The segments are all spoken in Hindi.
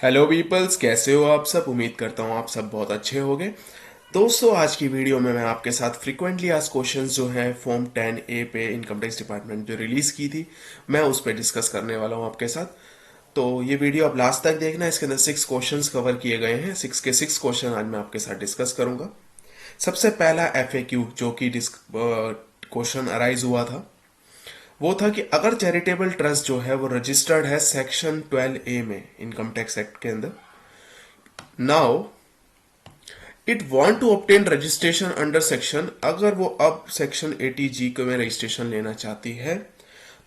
हेलो पीपल्स, कैसे हो आप सब। उम्मीद करता हूँ आप सब बहुत अच्छे होंगे। दोस्तों, आज की वीडियो में मैं आपके साथ फ्रीक्वेंटली आस्क्ड क्वेश्चंस जो है फॉर्म 10A पे इनकम टैक्स डिपार्टमेंट जो रिलीज की थी, मैं उस पर डिस्कस करने वाला हूँ आपके साथ। तो ये वीडियो आप लास्ट तक देखना। इसके अंदर 6 क्वेश्चंस कवर किए गए हैं। 6 के 6 क्वेश्चन आज मैं आपके साथ डिस्कस करूंगा। सबसे पहला FAQ जो कि क्वेश्चन अराइज हुआ था, वो था कि अगर चैरिटेबल ट्रस्ट जो है वो रजिस्टर्ड है सेक्शन 12A में इनकम टैक्स एक्ट के अंदर, now it want to obtain registration under section, अगर वो अब सेक्शन 80G को में रजिस्ट्रेशन लेना चाहती है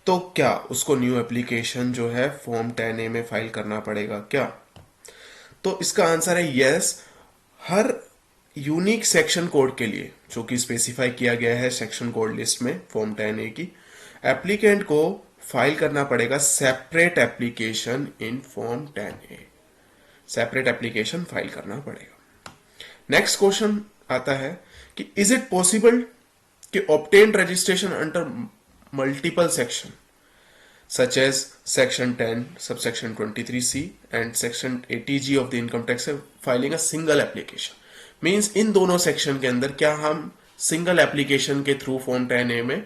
तो क्या उसको न्यू एप्लीकेशन जो है फॉर्म 10A में फाइल करना पड़ेगा क्या? तो इसका आंसर है यस। हर यूनिक सेक्शन कोड के लिए जो कि स्पेसिफाई किया गया है सेक्शन कोड लिस्ट में फॉर्म 10A की, एप्लीकेंट को फाइल करना पड़ेगा separate application in form 10A। Separate application file करना पड़ेगा। नेक्स्ट क्वेश्चन आता है कि इज इट पॉसिबल कि obtain registration under multiple section such as section 10 subsection 23C and section 80G of the income tax filing a single application. Means इन दोनों सेक्शन के अंदर क्या हम सिंगल एप्लीकेशन के थ्रू फॉर्म 10A में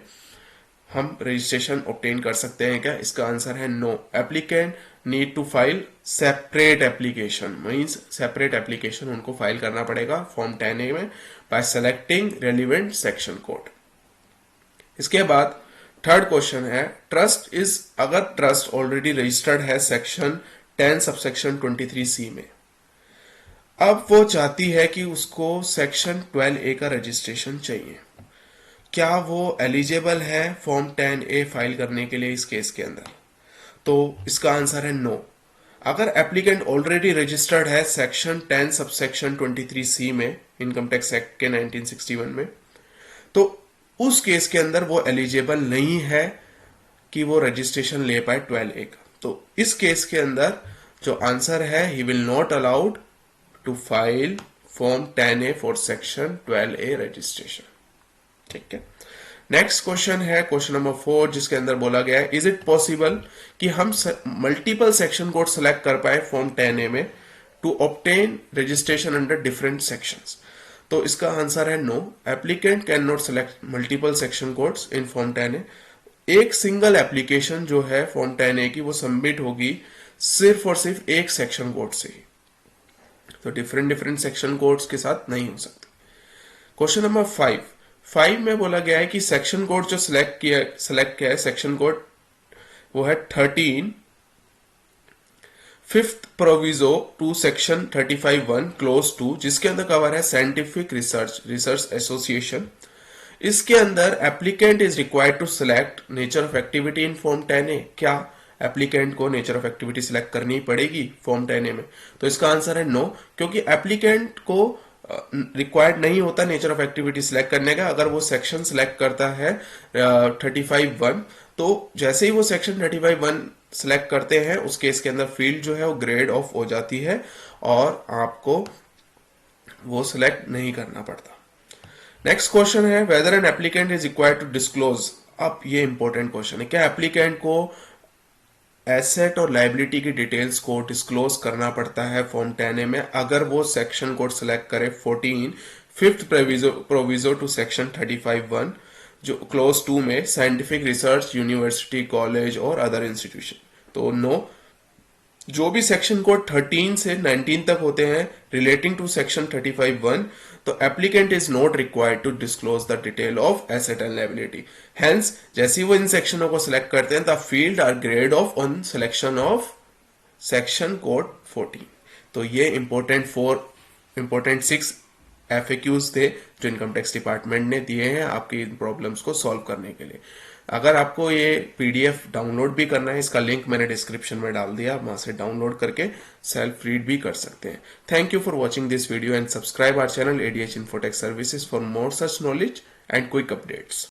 हम रजिस्ट्रेशन ऑब्टेन कर सकते हैं क्या? इसका आंसर है no. Applicant need to file separate application, means separate application उनको फाइल करना पड़ेगा फॉर्म 10A में by selecting relevant section code. इसके बाद थर्ड क्वेश्चन है ट्रस्ट इज, अगर ट्रस्ट ऑलरेडी रजिस्टर्ड है सेक्शन 10 सबसेक्शन 23C में, अब वो चाहती है कि उसको सेक्शन 12A का रजिस्ट्रेशन चाहिए, क्या वो एलिजिबल है फॉर्म 10A फाइल करने के लिए इस केस के अंदर? तो इसका आंसर है नो। अगर एप्लीकेंट ऑलरेडी रजिस्टर्ड है सेक्शन 10 सबसेक्शन 23C में इनकम टैक्स एक्ट के 1961 में, तो उस केस के अंदर वो एलिजिबल नहीं है कि वो रजिस्ट्रेशन ले पाए 12A का। तो इस केस के अंदर जो आंसर है, he will not allowed to file form 10A for section 12A registration. ठीक है। नेक्स्ट क्वेश्चन है क्वेश्चन नंबर 4, जिसके अंदर बोला गया है इज इट पॉसिबल कि हम मल्टीपल सेक्शन कोड सेलेक्ट कर पाए फॉर्म 10A में to obtain registration under different sections? तो इसका आंसर है no. Applicant can not select multiple section codes in form 10A। एक सिंगल एप्लीकेशन जो है फॉर्म 10A की वो सबमिट होगी सिर्फ और सिर्फ एक सेक्शन कोड से ही, तो डिफरेंट डिफरेंट सेक्शन कोड्स के साथ नहीं हो सकते। क्वेश्चन नंबर 5 में बोला गया है कि सेक्शन कोड जो सेलेक्ट किया है सेक्शन कोड वो है 13 fifth proviso to section 35(1) clause 2, जिसके अंदर कवर है साइंटिफिक रिसर्च एसोसिएशन। इसके अंदर applicant is required to select nature of activity in form 10A। क्या एप्लीकेंट को नेचर ऑफ एक्टिविटी सिलेक्ट करनी पड़ेगी फॉर्म 10A में? तो इसका आंसर है नो, क्योंकि एप्लीकेंट को रिक्वायर्ड नहीं होता नेचर ऑफ एक्टिविटी सिलेक्ट करने का। अगर वो सेक्शन सिलेक्ट करता है 35(1), तो जैसे ही वो सेक्शन 35(1) सिलेक्ट करते हैं उस केस के अंदर फील्ड जो है वो ग्रेड ऑफ हो जाती है और आपको वो सिलेक्ट नहीं करना पड़ता। नेक्स्ट क्वेश्चन है whether an applicant is required to disclose. अब ये इंपॉर्टेंट क्वेश्चन है, क्या एप्लीकेंट को एसेट और लाइबिलिटी की डिटेल्स को डिस्क्लोज करना पड़ता है फॉर्म 10A में अगर वो सेक्शन कोड सिलेक्ट करे 14 फिफ्थ प्रोविजो टू सेक्शन 35(1) जो क्लोज 2 में साइंटिफिक रिसर्च यूनिवर्सिटी कॉलेज और अदर इंस्टीट्यूशन? तो नो। जो भी सेक्शन कोड 13 से 19 तक होते हैं रिलेटिंग टू सेक्शन 35(1), तो applicant is not required to disclose the detail of asset and liability. Hence जैसे ही वो इन सेक्शनों को सिलेक्ट करते हैं the field are greyed off on selection of section code 14। तो ये इंपॉर्टेंट 6 FAQs थे जो इनकम टैक्स डिपार्टमेंट ने दिए हैं आपकी इन प्रॉब्लम्स को सॉल्व करने के लिए। अगर आपको ये PDF डाउनलोड भी करना है, इसका लिंक मैंने डिस्क्रिप्शन में डाल दिया, आप वहां से डाउनलोड करके सेल्फ रीड भी कर सकते हैं। Thank you for watching this video and subscribe our channel ADH Infotech Services for more such knowledge and quick updates.